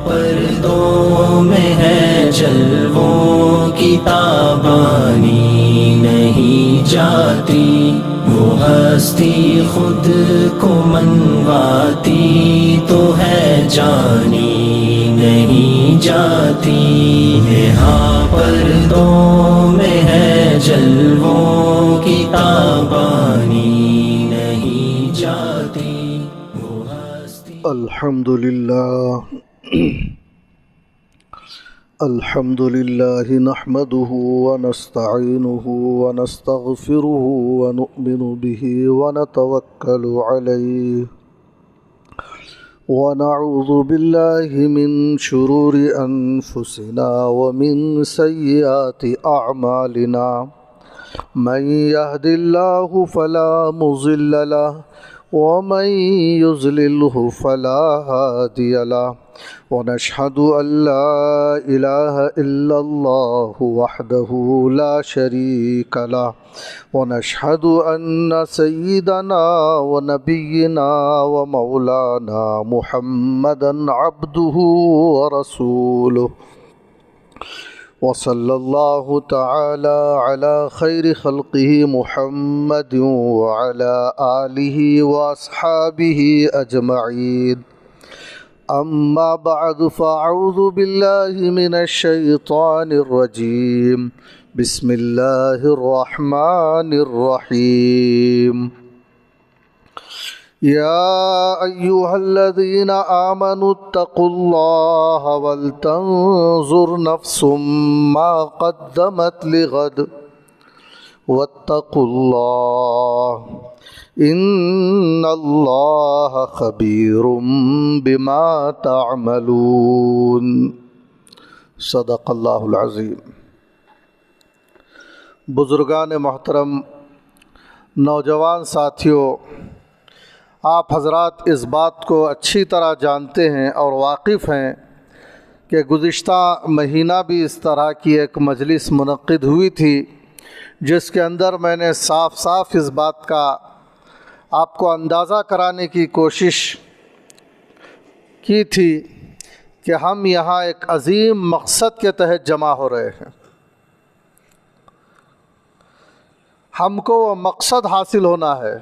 پردوں میں ہے جلووں کی تابانی نہیں جاتی، وہ ہستی خود کو منواتی تو ہے جانی نہیں جاتی۔ یہاں پردوں میں ہے جلووں کی تابانی نہیں جاتی، وہ ہستی۔ الحمد للہ نحمده ونستعینه ونستغفره ونؤمن به ونتوکل علیہ ونعوذ باللہ من شرور انفسنا ومن سیئات اعمالنا، من يهد الله فلا مضل له ومن يضلله فلا هادي له، ونشهد أن لا إله إلا الله وحده لا شريك له، ونشهد أن سيدنا ونبينا ومولانا محمدا عبده ورسوله، وصلى الله تعالى على خير خلقه محمد وعلى آله وأصحابه أجمعين، أما بعد فأعوذ بالله من الشيطان الرجيم، بسم الله الرحمن الرحيم، يا أيها الذين آمنوا اتقوا الله ولتنظر نفس ما قدمت لغد واتقوا الله إن الله خبير بما تعملون۔ صدق اللہ العظیم۔ بزرگان محترم، نوجوان ساتھیوں، آپ حضرات اس بات کو اچھی طرح جانتے ہیں اور واقف ہیں کہ گزشتہ مہینہ بھی اس طرح کی ایک مجلس منعقد ہوئی تھی، جس کے اندر میں نے صاف صاف اس بات کا آپ کو اندازہ کرانے کی کوشش کی تھی کہ ہم یہاں ایک عظیم مقصد کے تحت جمع ہو رہے ہیں۔ ہم کو وہ مقصد حاصل ہونا ہے۔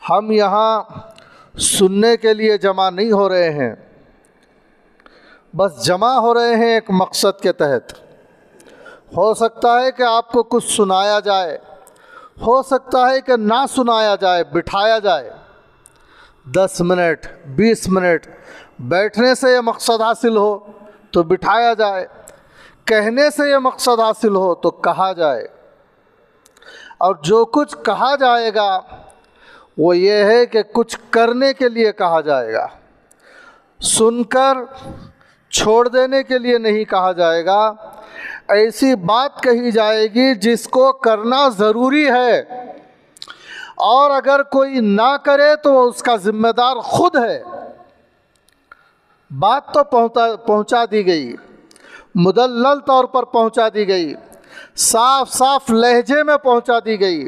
ہم یہاں سننے کے لیے جمع نہیں ہو رہے ہیں، بس جمع ہو رہے ہیں ایک مقصد کے تحت۔ ہو سکتا ہے کہ آپ کو کچھ سنایا جائے، ہو سکتا ہے کہ نہ سنایا جائے، بٹھایا جائے، 10 منٹ 20 منٹ بیٹھنے سے یہ مقصد حاصل ہو تو بٹھایا جائے، کہنے سے یہ مقصد حاصل ہو تو کہا جائے، اور جو کچھ کہا جائے گا وہ یہ ہے کہ کچھ کرنے کے لیے کہا جائے گا، سن کر چھوڑ دینے کے لیے نہیں کہا جائے گا۔ ایسی بات کہی جائے گی جس کو کرنا ضروری ہے، اور اگر کوئی نہ کرے تو وہ اس کا ذمہ دار خود ہے۔ بات تو پہنچا دی گئی، مدلل طور پر پہنچا دی گئی، صاف صاف لہجے میں پہنچا دی گئی،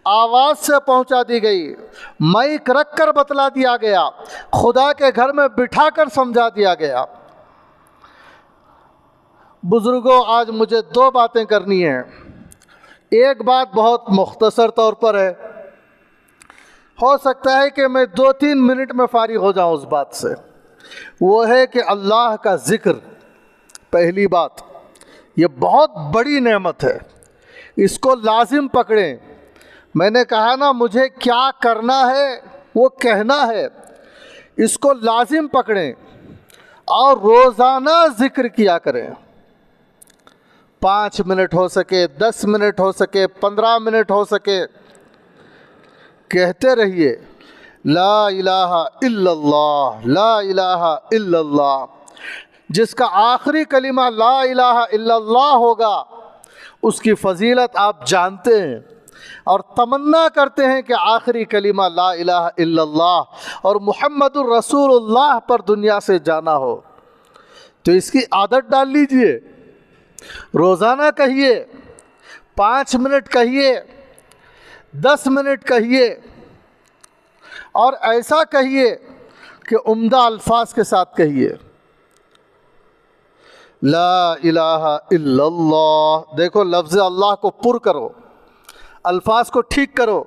آواز سے پہنچا دی گئی، مائک رکھ کر بتلا دیا گیا، خدا کے گھر میں بٹھا کر سمجھا دیا گیا۔ بزرگوں، آج مجھے 2 باتیں کرنی ہیں۔ ایک بات بہت مختصر طور پر ہے، ہو سکتا ہے کہ میں 2-3 منٹ میں فارغ ہو جاؤں اس بات سے۔ وہ ہے کہ اللہ کا ذکر، پہلی بات، یہ بہت بڑی نعمت ہے، اس کو لازم پکڑیں۔ میں نے کہا نا، مجھے کیا کرنا ہے وہ کہنا ہے، اس کو لازم پکڑیں اور روزانہ ذکر کیا کریں۔ 5 منٹ ہو سکے، 10 منٹ ہو سکے، 15 منٹ ہو سکے، کہتے رہیے لا الہ الا اللہ، لا الہ الا اللہ۔ جس کا آخری کلمہ لا الہ الا اللہ ہوگا، اس کی فضیلت آپ جانتے ہیں، اور تمنا کرتے ہیں کہ آخری کلمہ لا الہ الا اللہ اور محمد الرسول اللہ پر دنیا سے جانا ہو، تو اس کی عادت ڈال لیجئے۔ روزانہ کہیے، 5 منٹ کہیے، 10 منٹ کہیے، اور ایسا کہیے کہ عمدہ الفاظ کے ساتھ کہیے۔ لا الہ الا اللہ. دیکھو لفظ اللہ کو پر کرو، الفاظ کو ٹھیک کرو.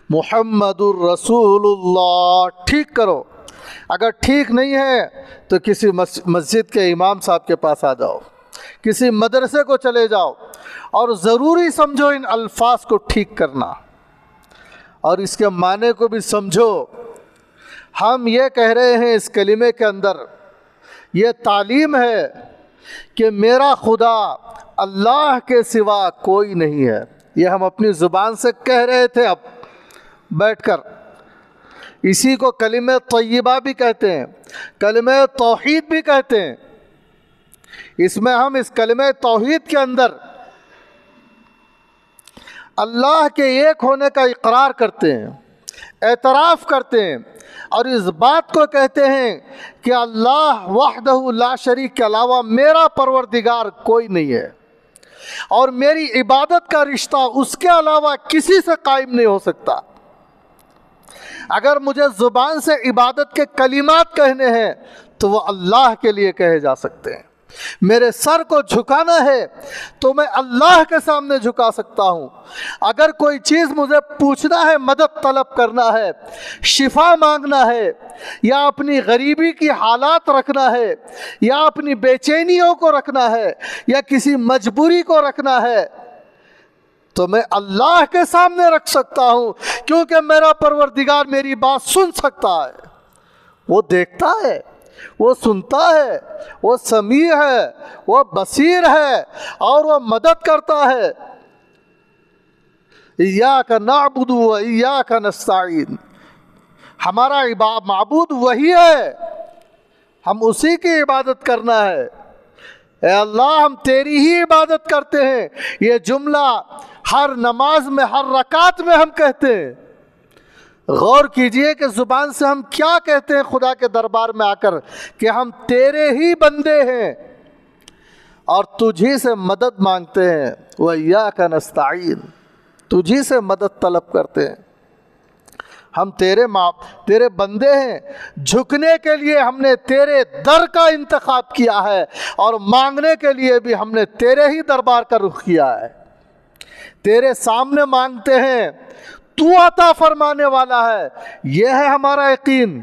محمد الرسول اللہ ٹھیک کرو. اگر ٹھیک نہیں ہے تو کسی مسجد کے امام صاحب کے پاس آ جاؤ، کسی مدرسے کو چلے جاؤ اور ضروری سمجھو ان الفاظ کو ٹھیک کرنا اور اس کے معنی کو بھی سمجھو. ہم یہ کہہ رہے ہیں اس کلمے کے اندر، یہ تعلیم ہے کہ میرا خدا اللہ کے سوا کوئی نہیں ہے. یہ ہم اپنی زبان سے کہہ رہے تھے، اب بیٹھ کر. اسی کو کلمہ طیبہ بھی کہتے ہیں، کلمہ توحید بھی کہتے ہیں. اس میں ہم اس کلمہ توحید کے اندر اللہ کے ایک ہونے کا اقرار کرتے ہیں، اعتراف کرتے ہیں اور اس بات کو کہتے ہیں کہ اللہ وحدہ لا شریک کے علاوہ میرا پروردگار کوئی نہیں ہے اور میری عبادت کا رشتہ اس کے علاوہ کسی سے قائم نہیں ہو سکتا. اگر مجھے زبان سے عبادت کے کلمات کہنے ہیں تو وہ اللہ کے لیے کہے جا سکتے ہیں. میرے سر کو جھکانا ہے تو میں اللہ کے سامنے جھکا سکتا ہوں. اگر کوئی چیز مجھے پوچھنا ہے، مدد طلب کرنا ہے، شفا مانگنا ہے، یا اپنی غریبی کی حالات رکھنا ہے، یا اپنی بے چینیوں کو رکھنا ہے، یا کسی مجبوری کو رکھنا ہے، تو میں اللہ کے سامنے رکھ سکتا ہوں، کیونکہ میرا پروردگار میری بات سن سکتا ہے. وہ دیکھتا ہے، وہ سنتا ہے، وہ سمیع ہے، وہ بصیر ہے اور وہ مدد کرتا ہے. ایاک نعبد و ایاک نستعین. ہمارا معبود وہی ہے، ہم اسی کی عبادت کرنا ہے. اے اللہ ہم تیری ہی عبادت کرتے ہیں. یہ جملہ ہر نماز میں، ہر رکعت میں ہم کہتے ہیں. غور کیجئے کہ زبان سے ہم کیا کہتے ہیں خدا کے دربار میں آ کر، کہ ہم تیرے ہی بندے ہیں اور تجھی سے مدد مانگتے ہیں. وَإِيَّاكَ نَسْتَعِينُ. تجھی سے مدد طلب کرتے ہیں. ہم تیرے بندے ہیں. جھکنے کے لیے ہم نے تیرے در کا انتخاب کیا ہے اور مانگنے کے لیے بھی ہم نے تیرے ہی دربار کا رخ کیا ہے. تیرے سامنے مانگتے ہیں، تو عطا فرمانے والا ہے. یہ ہے ہمارا یقین.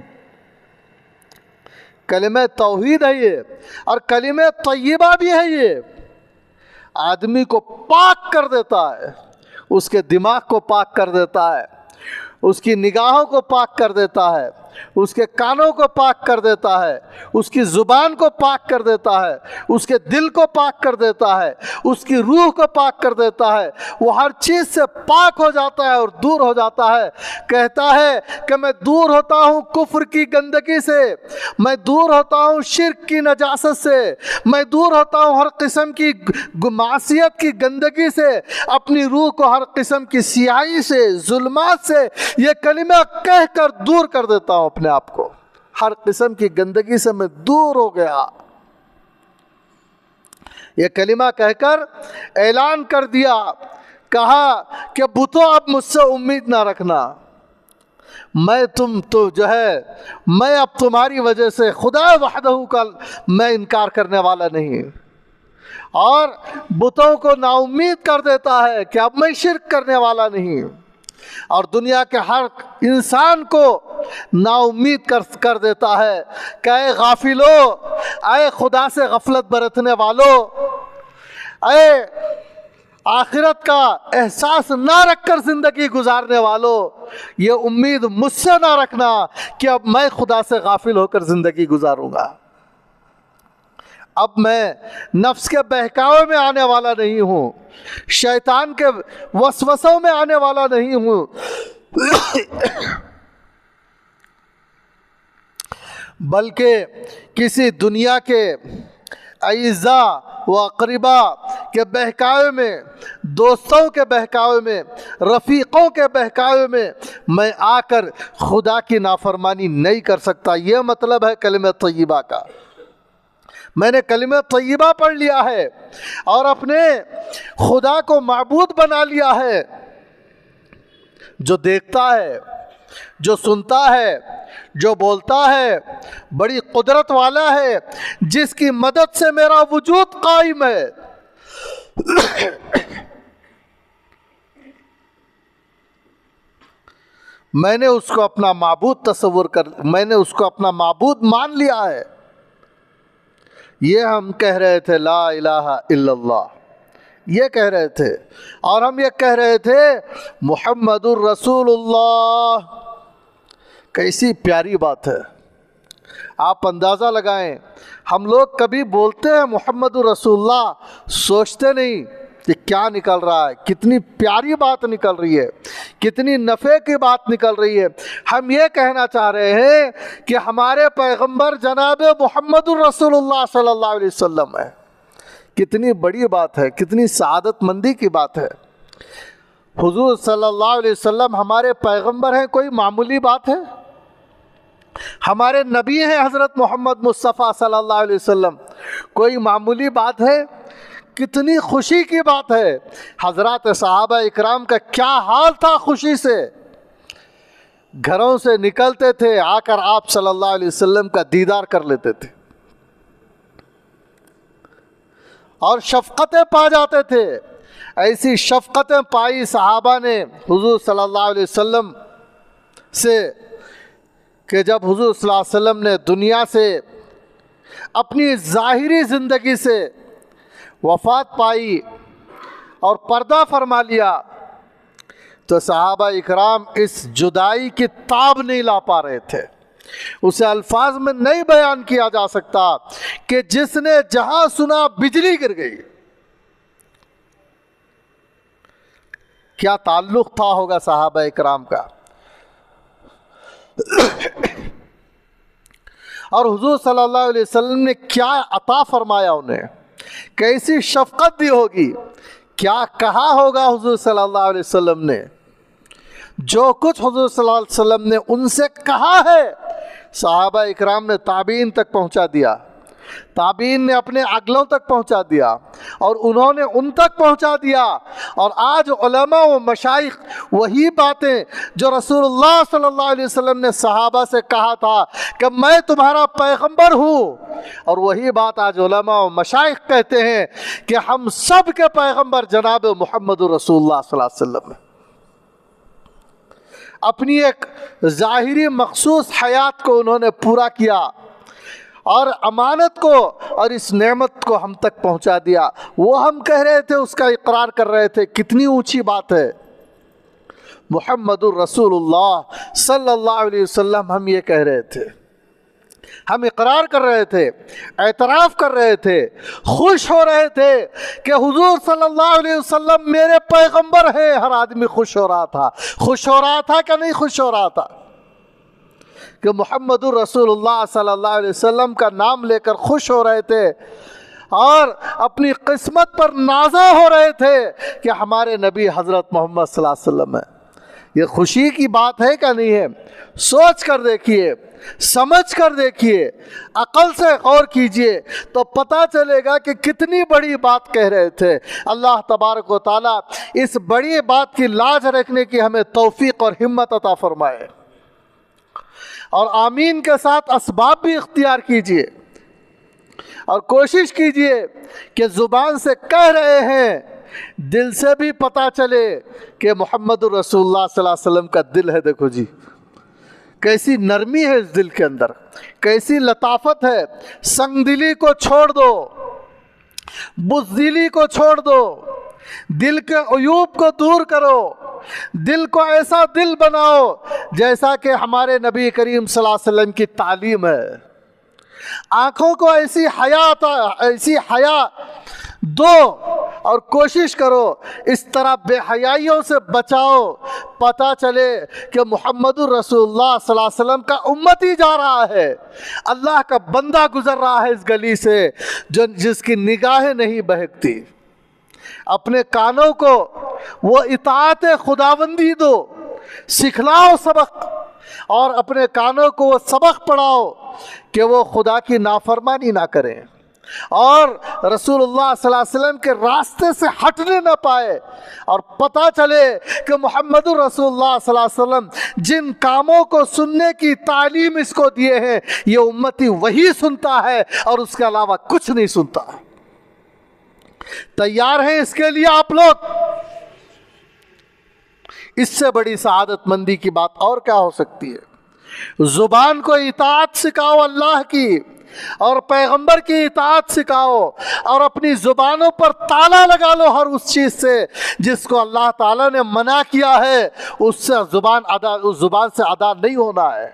کلمہ توحید ہے یہ، اور کلمہ طیبہ بھی ہے. یہ آدمی کو پاک کر دیتا ہے، اس کے دماغ کو پاک کر دیتا ہے، اس کی نگاہوں کو پاک کر دیتا ہے، اس کے کانوں کو پاک کر دیتا ہے، اس کی زبان کو پاک کر دیتا ہے، اس کے دل کو پاک کر دیتا ہے، اس کی روح کو پاک کر دیتا ہے. وہ ہر چیز سے پاک ہو جاتا ہے اور دور ہو جاتا ہے. کہتا ہے کہ میں دور ہوتا ہوں کفر کی گندگی سے، میں دور ہوتا ہوں شرک کی نجاست سے، میں دور ہوتا ہوں ہر قسم کی معصیت کی گندگی سے، اپنی روح کو ہر قسم کی سیاہی سے، ظلمات سے یہ کلمہ کہہ کر دور کر دیتا ہوں اپنے آپ کو. ہر قسم کی گندگی سے میں دور ہو گیا. یہ کلمہ کہہ کر اعلان کر دیا، کہا کہ بتوں اب مجھ سے امید نہ رکھنا. میں اب تمہاری وجہ سے خدا وحدہ کا میں انکار کرنے والا نہیں. اور بتوں کو نا امید کر دیتا ہے کہ اب میں شرک کرنے والا نہیں. اور دنیا کے ہر انسان کو نا امید کر دیتا ہے کہ اے غافلو، اے خدا سے غفلت برتنے والو، اے آخرت کا احساس نہ رکھ کر زندگی گزارنے والو، یہ امید مجھ سے نہ رکھنا کہ اب میں خدا سے غافل ہو کر زندگی گزاروں گا. اب میں نفس کے بہکاوے میں آنے والا نہیں ہوں، شیطان کے وسوسوں میں آنے والا نہیں ہوں، بلکہ کسی دنیا کے اعزاء و اقربا کے بہکاوے میں، دوستوں کے بہکاوے میں، رفیقوں کے بہکاوے میں آ کر خدا کی نافرمانی نہیں کر سکتا. یہ مطلب ہے کلمہ طیبہ کا. میں نے کلمہ طیبہ پڑھ لیا ہے اور اپنے خدا کو معبود بنا لیا ہے جو دیکھتا ہے، جو سنتا ہے، جو بولتا ہے، بڑی قدرت والا ہے، جس کی مدد سے میرا وجود قائم ہے۔ میں نے اس کو اپنا معبود میں نے اس کو اپنا معبود مان لیا ہے۔ یہ ہم کہہ رہے تھے لا الہ الا اللہ، یہ کہہ رہے تھے، اور ہم یہ کہہ رہے تھے محمد الرسول اللہ۔ کیسی پیاری بات ہے، آپ اندازہ لگائیں، ہم لوگ کبھی بولتے ہیں محمد الرسول اللہ، سوچتے نہیں کہ کیا نکل رہا ہے، کتنی پیاری بات نکل رہی ہے، کتنی نفع کی بات نکل رہی ہے۔ ہم یہ کہنا چاہ رہے ہیں کہ ہمارے پیغمبر جناب محمد الرسول اللہ صلی اللہ علیہ وسلم ہے۔ کتنی بڑی بات ہے، کتنی سعادت مندی کی بات ہے۔ حضور صلی اللہ علیہ وسلم ہمارے پیغمبر ہیں، کوئی معمولی بات ہے؟ ہمارے نبی ہیں حضرت محمد مصطفیٰ صلی اللہ علیہ وسلم، کوئی معمولی بات ہے؟ کتنی خوشی کی بات ہے۔ حضرات صحابہ اکرام کا کیا حال تھا خوشی سے، گھروں سے نکلتے تھے، آ کر آپ صلی اللہ علیہ وسلم کا دیدار کر لیتے تھے اور شفقتیں پا جاتے تھے۔ ایسی شفقتیں پائی صحابہ نے حضور صلی اللہ علیہ وسلم سے کہ جب حضور صلی اللہ علیہ وسلم نے دنیا سے اپنی ظاہری زندگی سے وفات پائی اور پردہ فرما لیا، تو صحابہ اکرام اس جدائی کی تاب نہیں لا پا رہے تھے۔ اسے الفاظ میں نہیں بیان کیا جا سکتا کہ جس نے جہاں سنا بجلی گر گئی۔ کیا تعلق تھا ہوگا صحابہ اکرام کا، اور حضور صلی اللہ علیہ وسلم نے کیا عطا فرمایا انہیں، کیسی شفقت دی ہوگی، کیا کہا ہوگا حضور صلی اللہ علیہ وسلم نے۔ جو کچھ حضور صلی اللہ علیہ وسلم نے ان سے کہا ہے، صحابہ اکرام نے تابعین تک پہنچا دیا، تابعین نے اپنے اگلوں تک پہنچا دیا، اور انہوں نے ان تک پہنچا دیا۔ اور آج علماء و مشائخ وہی باتیں جو رسول اللہ صلی اللہ علیہ وسلم نے صحابہ سے کہا تھا کہ میں تمہارا پیغمبر ہوں، اور وہی بات آج علماء و مشائخ کہتے ہیں کہ ہم سب کے پیغمبر جناب محمد رسول اللہ صلی اللہ علیہ وسلم ہیں۔ اپنی ایک ظاہری مخصوص حیات کو انہوں نے پورا کیا، اور امانت کو اور اس نعمت کو ہم تک پہنچا دیا۔ وہ ہم کہہ رہے تھے، اس کا اقرار کر رہے تھے، کتنی اونچی بات ہے۔ محمد الرسول اللہ صلی اللہ علیہ وسلم، ہم یہ کہہ رہے تھے، ہم اقرار کر رہے تھے، اعتراف کر رہے تھے، خوش ہو رہے تھے کہ حضور صلی اللہ علیہ وسلم میرے پیغمبر ہیں۔ ہر آدمی خوش ہو رہا تھا، خوش ہو رہا تھا کہ نہیں خوش ہو رہا تھا کہ محمد الرسول اللہ صلی اللہ علیہ وسلم کا نام لے کر خوش ہو رہے تھے، اور اپنی قسمت پر نازا ہو رہے تھے کہ ہمارے نبی حضرت محمد صلی اللہ علیہ وسلم ہے۔ یہ خوشی کی بات ہے کہ نہیں ہے؟ سوچ کر دیکھیے، سمجھ کر دیکھیے، عقل سے غور کیجئے تو پتہ چلے گا کہ کتنی بڑی بات کہہ رہے تھے۔ اللہ تبارک و تعالیٰ اس بڑی بات کی لاج رکھنے کی ہمیں توفیق اور ہمت عطا فرمائے، اور آمین کے ساتھ اسباب بھی اختیار کیجئے، اور کوشش کیجئے کہ زبان سے کہہ رہے ہیں، دل سے بھی پتہ چلے کہ محمد الرسول اللہ صلی اللہ علیہ وسلم کا دل ہے۔ دیکھو جی، کیسی نرمی ہے اس دل کے اندر، کیسی لطافت ہے۔ سنگ دلی کو چھوڑ دو، بزدلی کو چھوڑ دو، دل کے عیوب کو دور کرو، دل کو ایسا دل بناؤ جیسا کہ ہمارے نبی کریم صلی اللہ علیہ وسلم کی تعلیم ہے۔ آنکھوں کو ایسی حیا دو، اور کوشش کرو اس طرح بے حیائیوں سے بچاؤ۔ پتہ چلے کہ محمد الرسول اللہ صلی اللہ علیہ وسلم کا امتی جا رہا ہے، اللہ کا بندہ گزر رہا ہے اس گلی سے جس کی نگاہیں نہیں بہکتی۔ اپنے کانوں کو وہ اطاعت خداوندی دو، سکھلاؤ سبق، اور اپنے کانوں کو وہ سبق پڑھاؤ کہ وہ خدا کی نافرمانی نہ کریں، اور رسول اللہ صلی اللہ علیہ وسلم کے راستے سے ہٹنے نہ پائے، اور پتہ چلے کہ محمد رسول اللہ صلی اللہ علیہ وسلم جن کاموں کو سننے کی تعلیم اس کو دیے ہیں، یہ امتی وہی سنتا ہے اور اس کے علاوہ کچھ نہیں سنتا۔ تیار ہیں اس کے لیے آپ لوگ؟ اس سے بڑی سعادت مندی کی بات اور کیا ہو سکتی ہے؟ زبان کو اطاعت سکھاؤ اللہ کی، اور پیغمبر کی اطاعت سکھاؤ، اور اپنی زبانوں پر تالا لگا لو ہر اس چیز سے جس کو اللہ تعالیٰ نے منع کیا ہے، اس سے زبان سے ادا نہیں ہونا ہے۔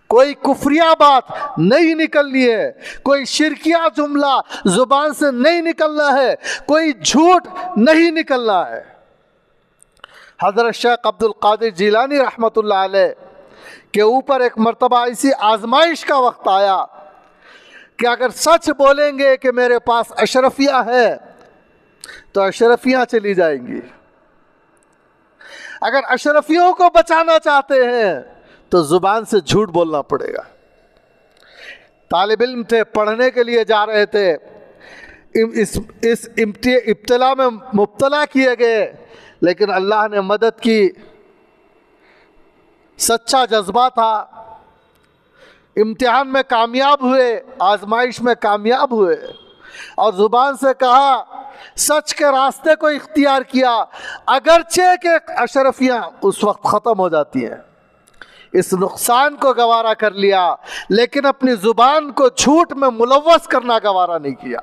کوئی کفریہ بات نہیں نکلنی ہے، کوئی شرکیہ جملہ زبان سے نہیں نکلنا ہے، کوئی جھوٹ نہیں نکلنا ہے۔ حضرت شیخ عبد القادر جیلانی رحمۃ اللہ علیہ کے اوپر ایک مرتبہ ایسی آزمائش کا وقت آیا کہ اگر سچ بولیں گے کہ میرے پاس اشرفیہ ہے تو اشرفیاں چلی جائیں گی، اگر اشرفیوں کو بچانا چاہتے ہیں تو زبان سے جھوٹ بولنا پڑے گا۔ طالب علم تھے، پڑھنے کے لیے جا رہے تھے، اس ابتلا میں مبتلا کیے گئے، لیکن اللہ نے مدد کی، سچا جذبہ تھا، امتحان میں کامیاب ہوئے، آزمائش میں کامیاب ہوئے، اور زبان سے کہا، سچ کے راستے کو اختیار کیا، اگرچہ کہ اشرفیاں اس وقت ختم ہو جاتی ہیں، اس نقصان کو گوارا کر لیا، لیکن اپنی زبان کو جھوٹ میں ملوث کرنا گوارا نہیں کیا۔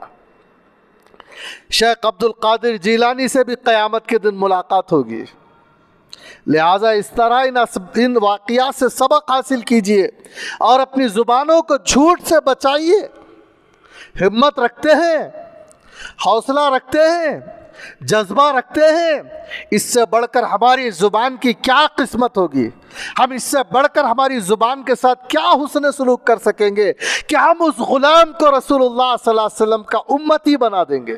شیخ عبد القادر جیلانی سے بھی قیامت کے دن ملاقات ہوگی، لہٰذا اس طرح ان واقعات سے سبق حاصل کیجئے اور اپنی زبانوں کو جھوٹ سے بچائیے۔ ہمت رکھتے ہیں، حوصلہ رکھتے ہیں، جذبہ رکھتے ہیں، اس سے بڑھ کر ہماری زبان کی کیا قسمت ہوگی؟ ہم اس سے بڑھ کر ہماری زبان کے ساتھ کیا حسن سلوک کر سکیں گے کہ ہم اس غلام کو رسول اللہ صلی اللہ علیہ وسلم کا امتی بنا دیں گے۔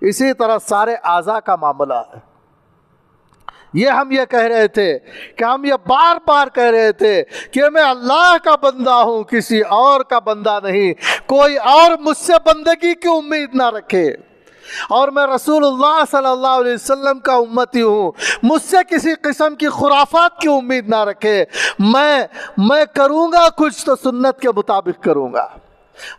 اسی طرح سارے اعضاء کا معاملہ ہے۔ ہم یہ کہہ رہے تھے کہ ہم یہ بار بار کہہ رہے تھے کہ میں اللہ کا بندہ ہوں، کسی اور کا بندہ نہیں، کوئی اور مجھ سے بندگی کی امید نہ رکھے، اور میں رسول اللہ صلی اللہ علیہ وسلم کا امتی ہوں، مجھ سے کسی قسم کی خرافات کی امید نہ رکھے۔ میں کروں گا کچھ تو سنت کے مطابق کروں گا،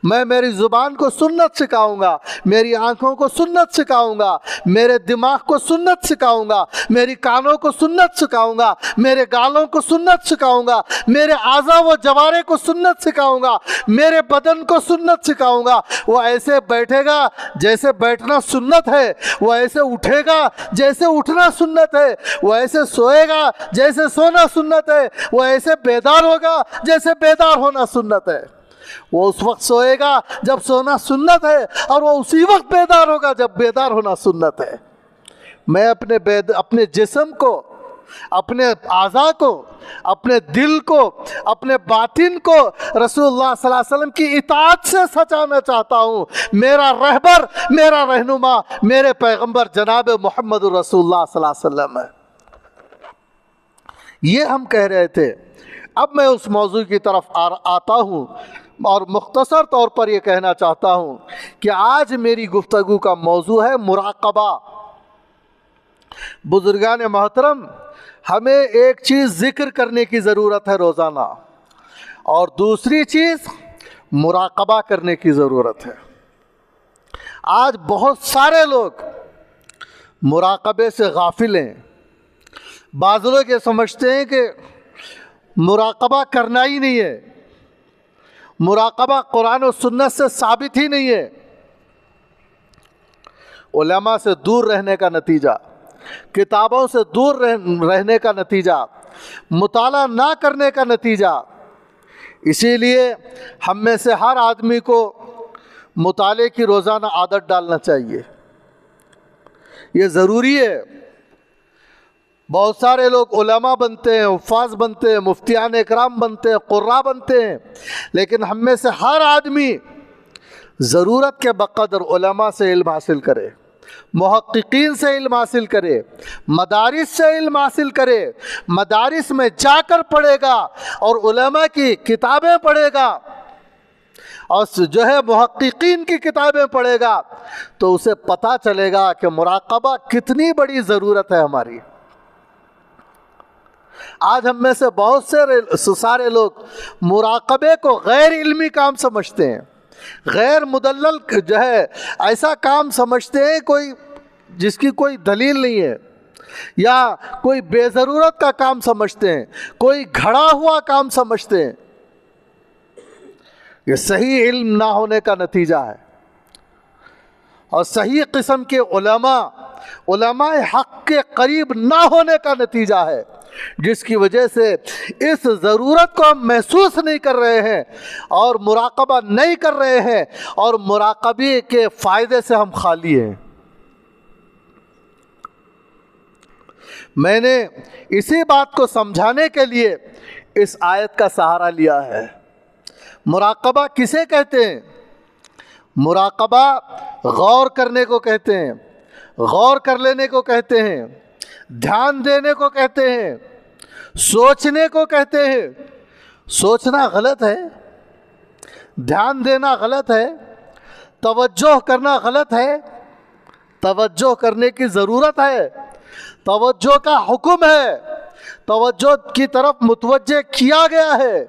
میں میری زبان کو سنت سکھاؤں گا، میری آنکھوں کو سنت سکھاؤں گا، میرے دماغ کو سنت سکھاؤں گا، میری کانوں کو سنت سکھاؤں گا، میرے گالوں کو سنت سکھاؤں گا، میرے اعضاء و جوارے کو سنت سکھاؤں گا، میرے بدن کو سنت سکھاؤں گا۔ وہ ایسے بیٹھے گا جیسے بیٹھنا سنت ہے، وہ ایسے اٹھے گا جیسے اٹھنا سنت ہے، وہ ایسے سوئے گا جیسے سونا سنت ہے، وہ ایسے بیدار ہوگا جیسے بیدار ہونا سنت ہے۔ وہ اس وقت سوئے گا جب سونا سنت ہے، اور وہ اسی وقت بیدار ہوگا جب بیدار ہونا سنت ہے۔ میں اپنے جسم کو، اپنے اعضاء کو، اپنے دل کو، اپنے باطن کو رسول اللہ صلی اللہ علیہ وسلم کی اطاعت سے سجانا چاہتا ہوں۔ میرا رہبر، میرا رہنما، میرے پیغمبر جناب محمد رسول اللہ صلی اللہ علیہ وسلم ہے۔ یہ ہم کہہ رہے تھے۔ اب میں اس موضوع کی طرف آتا ہوں اور مختصر طور پر یہ کہنا چاہتا ہوں کہ آج میری گفتگو کا موضوع ہے مراقبہ۔ بزرگان محترم، ہمیں ایک چیز ذکر کرنے کی ضرورت ہے روزانہ، اور دوسری چیز مراقبہ کرنے کی ضرورت ہے۔ آج بہت سارے لوگ مراقبے سے غافل ہیں۔ بعض لوگ یہ سمجھتے ہیں کہ مراقبہ کرنا ہی نہیں ہے، مراقبہ قرآن و سنت سے ثابت ہی نہیں ہے۔ علماء سے دور رہنے کا نتیجہ، کتابوں سے دور رہنے کا نتیجہ، مطالعہ نہ کرنے کا نتیجہ۔ اسی لیے ہم میں سے ہر آدمی کو مطالعے کی روزانہ عادت ڈالنا چاہیے، یہ ضروری ہے۔ بہت سارے لوگ علماء بنتے ہیں، حفاظ بنتے ہیں، مفتیان اکرام بنتے ہیں، قراء بنتے ہیں، لیکن ہم میں سے ہر آدمی ضرورت کے بقدر علماء سے علم حاصل کرے، محققین سے علم حاصل کرے، مدارس سے علم حاصل کرے، مدارس میں جا کر پڑھے گا اور علماء کی کتابیں پڑھے گا، اور جو ہے محققین کی کتابیں پڑھے گا تو اسے پتہ چلے گا کہ مراقبہ کتنی بڑی ضرورت ہے ہماری۔ آج ہم میں سے بہت سے سارے لوگ مراقبے کو غیر علمی کام سمجھتے ہیں، غیر مدلل جو ہے ایسا کام سمجھتے ہیں کوئی جس کی کوئی دلیل نہیں ہے، یا کوئی بے ضرورت کا کام سمجھتے ہیں، کوئی گھڑا ہوا کام سمجھتے ہیں۔ یہ صحیح علم نہ ہونے کا نتیجہ ہے، اور صحیح قسم کے علماء حق کے قریب نہ ہونے کا نتیجہ ہے، جس کی وجہ سے اس ضرورت کو ہم محسوس نہیں کر رہے ہیں اور مراقبہ نہیں کر رہے ہیں، اور مراقبے کے فائدے سے ہم خالی ہیں۔ میں نے اسی بات کو سمجھانے کے لیے اس آیت کا سہارا لیا ہے۔ مراقبہ کسے کہتے ہیں؟ مراقبہ غور کرنے کو کہتے ہیں، غور کر لینے کو کہتے ہیں، دھیان دینے کو کہتے ہیں، سوچنے کو کہتے ہیں۔ سوچنا غلط ہے، دھیان دینا غلط ہے، توجہ کرنا غلط ہے۔ توجہ کرنے کی ضرورت ہے، توجہ کا حکم ہے، توجہ کی طرف متوجہ کیا گیا ہے،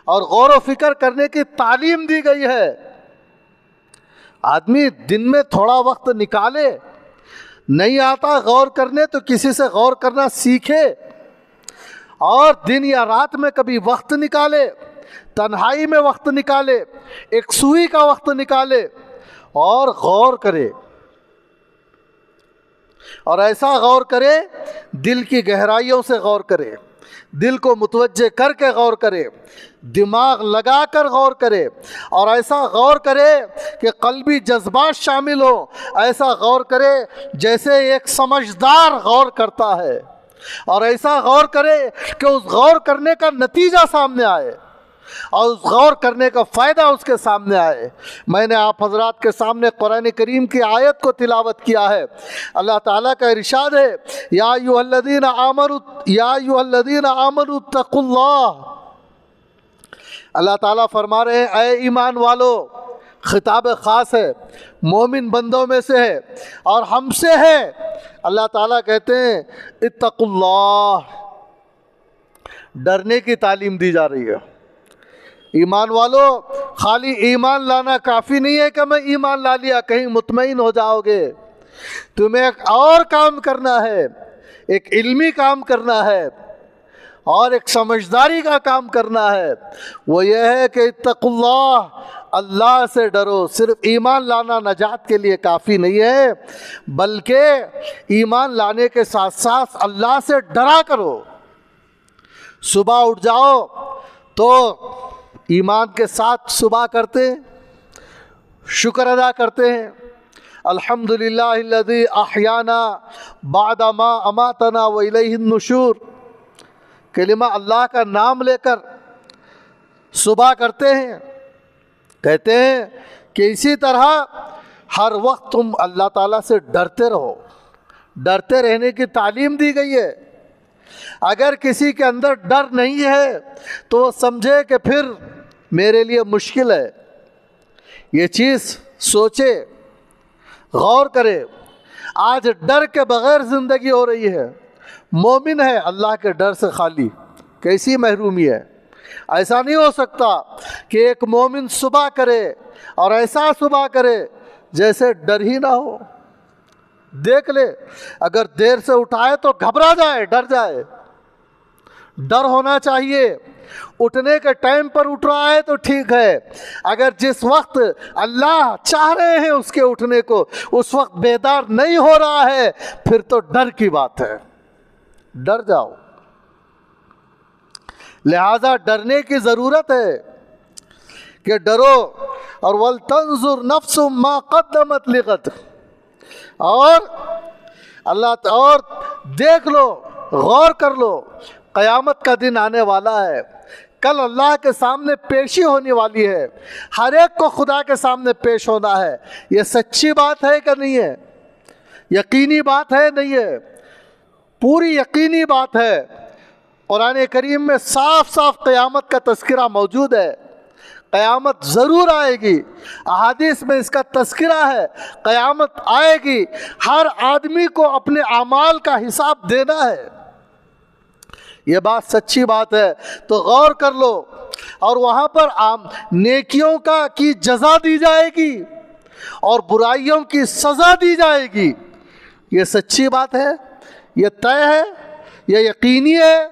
اور غور و فکر کرنے کی تعلیم دی گئی ہے۔ آدمی دن میں تھوڑا وقت نکالے، نہیں آتا غور کرنے تو کسی سے غور کرنا سیکھے، اور دن یا رات میں کبھی وقت نکالے، تنہائی میں وقت نکالے، ایک سوئی کا وقت نکالے اور غور کرے، اور ایسا غور کرے دل کی گہرائیوں سے غور کرے، دل کو متوجہ کر کے غور کرے، دماغ لگا کر غور کرے، اور ایسا غور کرے کہ قلبی جذبات شامل ہوں، ایسا غور کرے جیسے ایک سمجھدار غور کرتا ہے، اور ایسا غور کرے کہ اس غور کرنے کا نتیجہ سامنے آئے اور اس غور کرنے کا فائدہ اس کے سامنے آئے۔ میں نے آپ حضرات کے سامنے قرآن کریم کی آیت کو تلاوت کیا ہے۔ اللہ تعالیٰ کا ارشاد ہے، یا ایھا الذین آمنوا اتقوا اللہ۔ اللہ تعالیٰ فرما رہے ہیں اے ایمان والو، خطاب خاص ہے، مومن بندوں میں سے ہے اور ہم سے ہے۔ اللہ تعالیٰ کہتے ہیں اتقوا اللہ، ڈرنے کی تعلیم دی جا رہی ہے۔ ایمان والو، خالی ایمان لانا کافی نہیں ہے کہ میں ایمان لا لیا کہیں مطمئن ہو جاؤ گے، تمہیں ایک اور کام کرنا ہے، ایک علمی کام کرنا ہے اور ایک سمجھداری کا کام کرنا ہے۔ وہ یہ ہے کہ اتقوا اللہ، اللہ سے ڈرو۔ صرف ایمان لانا نجات کے لیے کافی نہیں ہے، بلکہ ایمان لانے کے ساتھ ساتھ اللہ سے ڈرا کرو۔ صبح اٹھ جاؤ تو ایمان کے ساتھ صبح کرتے ہیں، شکر ادا کرتے ہیں، الحمدللہ الذی احیانا بعد ما اماتنا والیہ النشور، کلمہ اللہ کا نام لے کر صبح کرتے ہیں۔ کہتے ہیں کہ اسی طرح ہر وقت تم اللہ تعالیٰ سے ڈرتے رہو، ڈرتے رہنے کی تعلیم دی گئی ہے۔ اگر کسی کے اندر ڈر نہیں ہے تو وہ سمجھے کہ پھر میرے لیے مشکل ہے، یہ چیز سوچے، غور کرے۔ آج ڈر کے بغیر زندگی ہو رہی ہے، مومن ہے اللہ کے ڈر سے خالی، کیسی محرومی ہے۔ ایسا نہیں ہو سکتا کہ ایک مومن صبح کرے اور ایسا صبح کرے جیسے ڈر ہی نہ ہو۔ دیکھ لے، اگر دیر سے اٹھائے تو گھبرا جائے، ڈر جائے۔ ڈر ہونا چاہیے، اٹھنے کے ٹائم پر اٹھ رہا ہے تو ٹھیک ہے، اگر جس وقت اللہ چاہ رہے ہیں اس کے اٹھنے کو اس وقت بیدار نہیں ہو رہا ہے، پھر تو ڈر کی بات ہے، ڈر جاؤ۔ لہذا ڈرنے کی ضرورت ہے کہ ڈرو، اور وَلْتَنْظُرْ نَفْسٌ مَا قَدَّمَتْ لِغَدٍ، اور دیکھ لو، غور کر لو، قیامت کا دن آنے والا ہے، کل اللہ کے سامنے پیشی ہونے والی ہے، ہر ایک کو خدا کے سامنے پیش ہونا ہے۔ یہ سچی بات ہے کہ نہیں ہے؟ یقینی بات ہے نہیں ہے؟ پوری یقینی بات ہے۔ قرآن کریم میں صاف صاف قیامت کا تذکرہ موجود ہے۔ قیامت ضرور آئے گی، احادیث میں اس کا تذکرہ ہے، قیامت آئے گی، ہر آدمی کو اپنے اعمال کا حساب دینا ہے، یہ بات سچی بات ہے۔ تو غور کر لو، اور وہاں پر نیکیوں کی جزا دی جائے گی اور برائیوں کی سزا دی جائے گی، یہ سچی بات ہے، یہ طے ہے، یہ یقینی ہے۔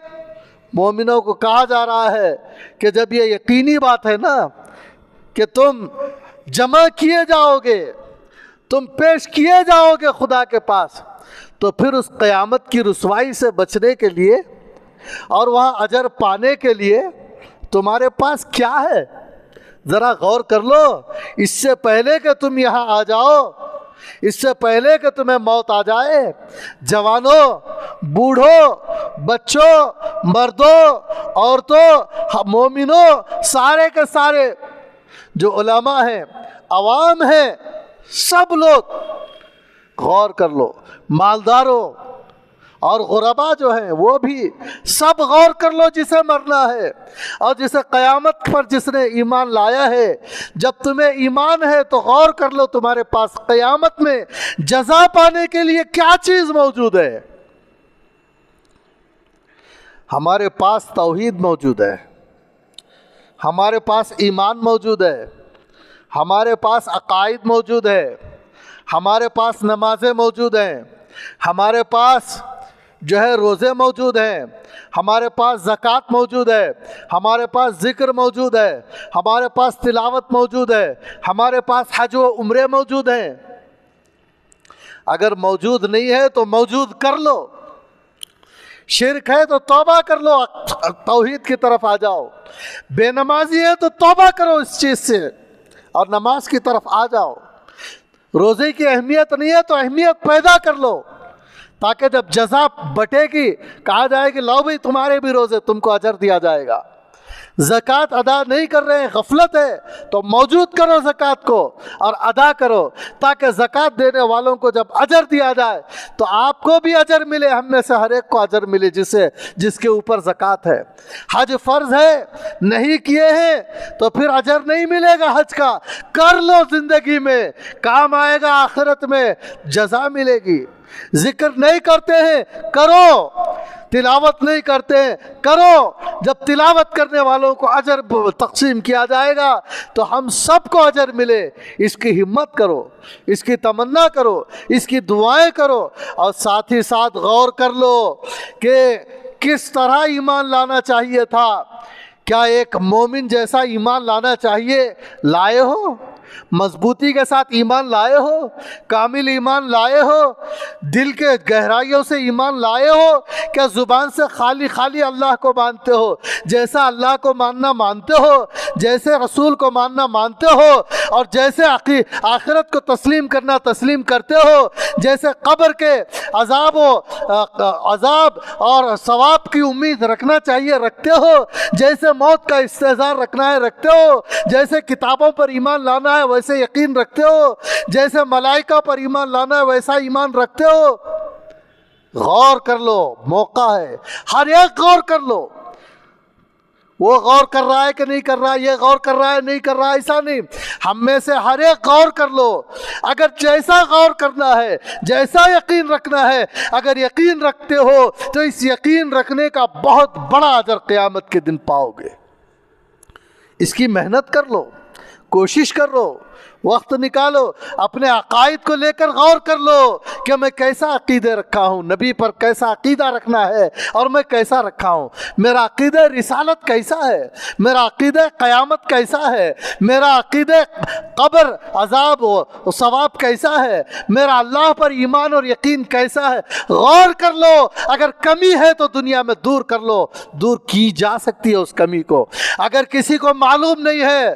مومنوں کو کہا جا رہا ہے کہ جب یہ یقینی بات ہے نا کہ تم جمع کیے جاؤ گے، تم پیش کیے جاؤ گے خدا کے پاس، تو پھر اس قیامت کی رسوائی سے بچنے کے لیے اور وہاں اجر پانے کے لیے تمہارے پاس کیا ہے؟ ذرا غور کر لو۔ اس سے پہلے کہ تم یہاں آ جاؤ، اس سے پہلے کہ تمہیں موت آ جائے، جوانوں، بوڑھوں، بچوں، مردوں، عورتوں، مومنوں، سارے کے سارے جو علماء ہیں، عوام ہیں، سب لوگ غور کر لو، مالداروں اور غربا جو ہیں وہ بھی سب غور کر لو، جسے مرنا ہے اور جسے قیامت پر جس نے ایمان لایا ہے۔ جب تمہیں ایمان ہے تو غور کر لو تمہارے پاس قیامت میں جزا پانے کے لیے کیا چیز موجود ہے۔ ہمارے پاس توحید موجود ہے، ہمارے پاس ایمان موجود ہے، ہمارے پاس عقائد موجود ہے، ہمارے پاس نمازیں موجود ہیں، ہمارے پاس جو ہے روزے موجود ہیں، ہمارے پاس زکوٰۃ موجود ہے، ہمارے پاس ذکر موجود ہے، ہمارے پاس تلاوت موجود ہے، ہمارے پاس حج و عمرے موجود ہیں۔ اگر موجود نہیں ہے تو موجود کر لو، شرک ہے تو توبہ کر لو، توحید کی طرف آ جاؤ، بے نمازی ہے تو توبہ کرو اس چیز سے اور نماز کی طرف آ جاؤ، روزے کی اہمیت نہیں ہے تو اہمیت پیدا کر لو، تاکہ جب جزا بٹے گی کہا جائے کہ لاؤ بھائی تمہارے بھی روزے، تم کو اجر دیا جائے گا۔ زکوٰۃ ادا نہیں کر رہے ہیں، غفلت ہے، تو موجود کرو زکوٰۃ کو اور ادا کرو، تاکہ زکوٰۃ دینے والوں کو جب اجر دیا جائے تو آپ کو بھی اجر ملے، ہم میں سے ہر ایک کو اجر ملے جس کے اوپر زکوٰۃ ہے۔ حج فرض ہے، نہیں کیے ہیں تو پھر اجر نہیں ملے گا حج کا، کر لو، زندگی میں کام آئے گا، آخرت میں جزا ملے گی۔ ذکر نہیں کرتے ہیں، کرو، تلاوت نہیں کرتے ہیں، کرو، جب تلاوت کرنے والوں کو اجر تقسیم کیا جائے گا تو ہم سب کو اجر ملے، اس کی ہمت کرو، اس کی تمنا کرو، اس کی دعائیں کرو، اور ساتھ ہی ساتھ غور کر لو کہ کس طرح ایمان لانا چاہیے تھا۔ کیا ایک مومن جیسا ایمان لانا چاہیے؟ لائے ہو؟ مضبوطی کے ساتھ ایمان لائے ہو؟ کامل ایمان لائے ہو؟ دل کے گہرائیوں سے ایمان لائے ہو؟ کیا زبان سے خالی خالی اللہ کو مانتے ہو؟ جیسا اللہ کو ماننا مانتے ہو، جیسے رسول کو ماننا مانتے ہو، اور جیسے آخرت کو تسلیم کرنا تسلیم کرتے ہو، جیسے قبر کے عذاب اور ثواب کی امید رکھنا چاہیے رکھتے ہو، جیسے موت کا استحضار رکھنا ہے رکھتے ہو، جیسے کتابوں پر ایمان لانا ہے ویسے یقین رکھتے ہو، جیسے ملائکہ پر ایمان لانا ہے ویسا ایمان رکھتے ہو؟ غور کر لو، موقع ہے، ہر ایک غور کر لو۔ وہ غور کر رہا ہے کہ نہیں کر رہا، یہ غور کر رہا ہے نہیں کر رہا، ایسا نہیں، ہم میں سے ہر ایک غور کر لو۔ اگر جیسا غور کرنا ہے، جیسا یقین رکھنا ہے، اگر یقین رکھتے ہو تو اس یقین رکھنے کا بہت بڑا اجر قیامت کے دن پاؤ گے۔ اس کی محنت کر لو، کوشش کر لو، وقت نکالو، اپنے عقائد کو لے کر غور کر لو کہ میں کیسا عقیدہ رکھا ہوں، نبی پر کیسا عقیدہ رکھنا ہے اور میں کیسا رکھا ہوں، میرا عقیدہ رسالت کیسا ہے، میرا عقیدہ قیامت کیسا ہے، میرا عقیدہ قبر عذاب و ثواب کیسا ہے، میرا اللہ پر ایمان اور یقین کیسا ہے۔ غور کر لو، اگر کمی ہے تو دنیا میں دور کر لو، دور کی جا سکتی ہے اس کمی کو۔ اگر کسی کو معلوم نہیں ہے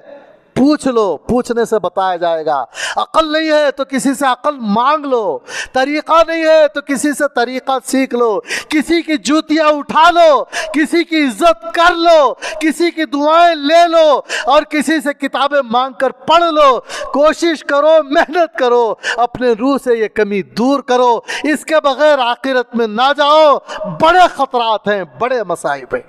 پوچھ لو، پوچھنے سے بتایا جائے گا۔ عقل نہیں ہے تو کسی سے عقل مانگ لو، طریقہ نہیں ہے تو کسی سے طریقہ سیکھ لو، کسی کی جوتیاں اٹھا لو، کسی کی عزت کر لو، کسی کی دعائیں لے لو، اور کسی سے کتابیں مانگ کر پڑھ لو۔ کوشش کرو، محنت کرو، اپنے روح سے یہ کمی دور کرو، اس کے بغیر آخرت میں نہ جاؤ، بڑے خطرات ہیں، بڑے مصائب ہیں۔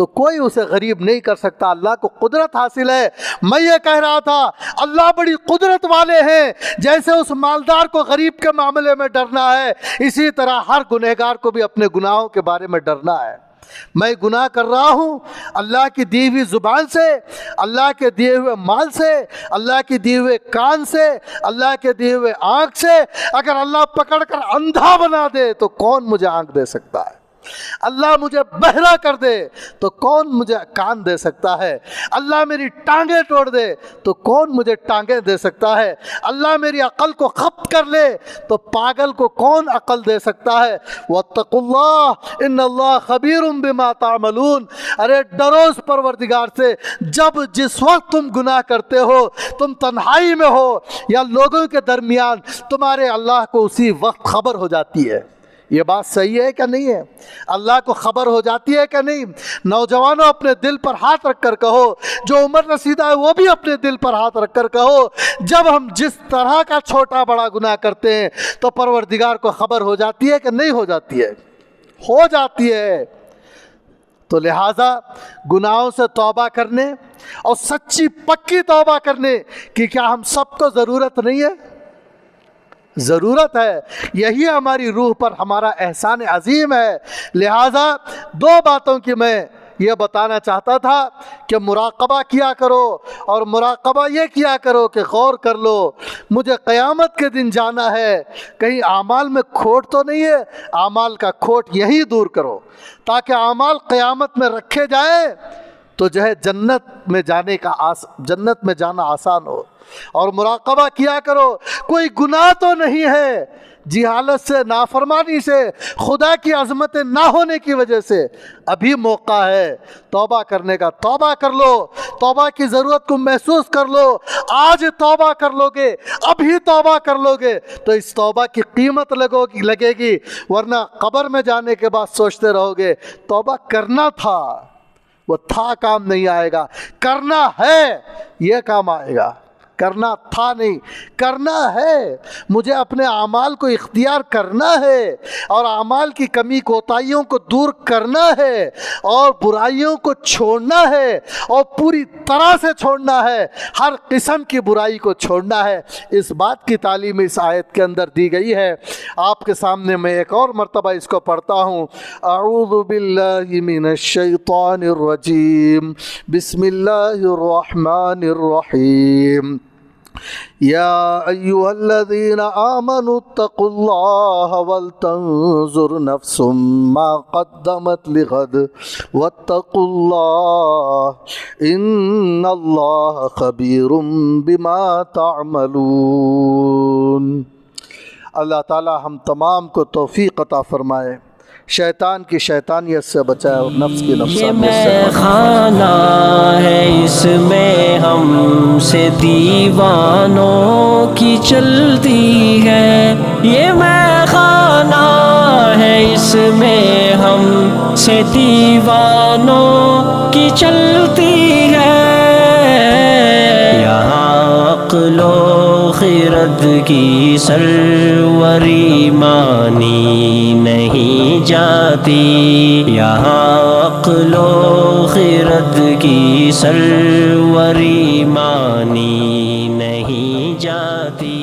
تو کوئی اسے غریب نہیں کر سکتا. اللہ کو قدرت حاصل ہے. میں یہ کہہ رہا تھا اللہ بڑی قدرت والے ہیں. جیسے اس مالدار کو غریب کے معاملے میں ڈرنا ہے، اسی طرح ہر گنہگار کو بھی اپنے گناہوں کے بارے میں ڈرنا ہے. میں گناہ کر رہا ہوں اللہ کی دی ہوئی زبان سے، اللہ کے دیے ہوئے مال سے، اللہ کے دیے ہوئے کان سے، اللہ کے دیے ہوئے آنکھ سے. اگر اللہ پکڑ کر اندھا بنا دے تو کون مجھے آنکھ دے سکتا ہے؟ اللہ مجھے بہرا کر دے تو کون مجھے کان دے سکتا ہے؟ اللہ میری ٹانگیں توڑ دے تو کون مجھے ٹانگیں دے سکتا ہے؟ اللہ میری عقل کو ختم کر لے تو پاگل کو کون عقل دے سکتا ہے؟ واتقوا اللہ ان اللہ خبیر بما تعملون. ارے ڈرو اس پروردگار سے. جب جس وقت تم گناہ کرتے ہو، تم تنہائی میں ہو یا لوگوں کے درمیان، تمہارے اللہ کو اسی وقت خبر ہو جاتی ہے. یہ بات صحیح ہے کہ نہیں ہے؟ اللہ کو خبر ہو جاتی ہے کہ نہیں؟ نوجوانوں اپنے دل پر ہاتھ رکھ کر کہو، جو عمر رسیدہ ہے وہ بھی اپنے دل پر ہاتھ رکھ کر کہو، جب ہم جس طرح کا چھوٹا بڑا گناہ کرتے ہیں تو پروردگار کو خبر ہو جاتی ہے کہ نہیں ہو جاتی ہے؟ ہو جاتی ہے. تو لہٰذا گناہوں سے توبہ کرنے اور سچی پکی توبہ کرنے کی کیا ہم سب کو ضرورت نہیں ہے؟ ضرورت ہے. یہی ہماری روح پر ہمارا احسان عظیم ہے. لہٰذا دو باتوں کی میں یہ بتانا چاہتا تھا کہ مراقبہ کیا کرو، اور مراقبہ یہ کیا کرو کہ غور کر لو مجھے قیامت کے دن جانا ہے، کہیں اعمال میں کھوٹ تو نہیں ہے؟ اعمال کا کھوٹ یہی دور کرو تاکہ اعمال قیامت میں رکھے جائیں تو جو ہے جنت میں جانا آسان ہو. اور مراقبہ کیا کرو کوئی گناہ تو نہیں ہے، جہالت سے، نافرمانی سے، خدا کی عظمت نہ ہونے کی وجہ سے ابھی موقع ہے توبہ کرنے کا. توبہ کر لو، توبہ کی ضرورت کو محسوس کر لو. آج توبہ کر لو گے، ابھی توبہ کر لو گے تو اس توبہ کی قیمت لگے گی، ورنہ قبر میں جانے کے بعد سوچتے رہو گے توبہ کرنا تھا، وہ تھا کام نہیں آئے گا. کرنا ہے یہ کام آئے گا. کرنا تھا نہیں، کرنا ہے. مجھے اپنے اعمال کو اختیار کرنا ہے اور اعمال کی کمی کوتاہیوں کو دور کرنا ہے اور برائیوں کو چھوڑنا ہے اور پوری طرح سے چھوڑنا ہے. ہر قسم کی برائی کو چھوڑنا ہے. اس بات کی تعلیم اس آیت کے اندر دی گئی ہے. آپ کے سامنے میں ایک اور مرتبہ اس کو پڑھتا ہوں. اعوذ باللہ من الشیطان الرجیم، بسم اللہ الرحمن الرحیم. یا ایہا الذین آمنوا اتقوا اللہ ولتنظر نفس ما قدمت لغد واتقوا اللہ ان اللہ خبیر بما تعملون. اللہ تعالی ہم تمام کو توفیق عطا فرمائے، شیطان کی شیطانیت سے بچائے اور نفس کی نفسانیت سے یہ خانہ ہے، اس میں ہم سے دیوانوں کی چلتی ہے. یہ میں خانہ ہے، اس میں ہم سے دیوانوں کی چلتی ہے. یہاں عقل و خرد کی سروری مانی نہیں جاتی. یہاں عقل و خرد کی سروری مانی نہیں جاتی.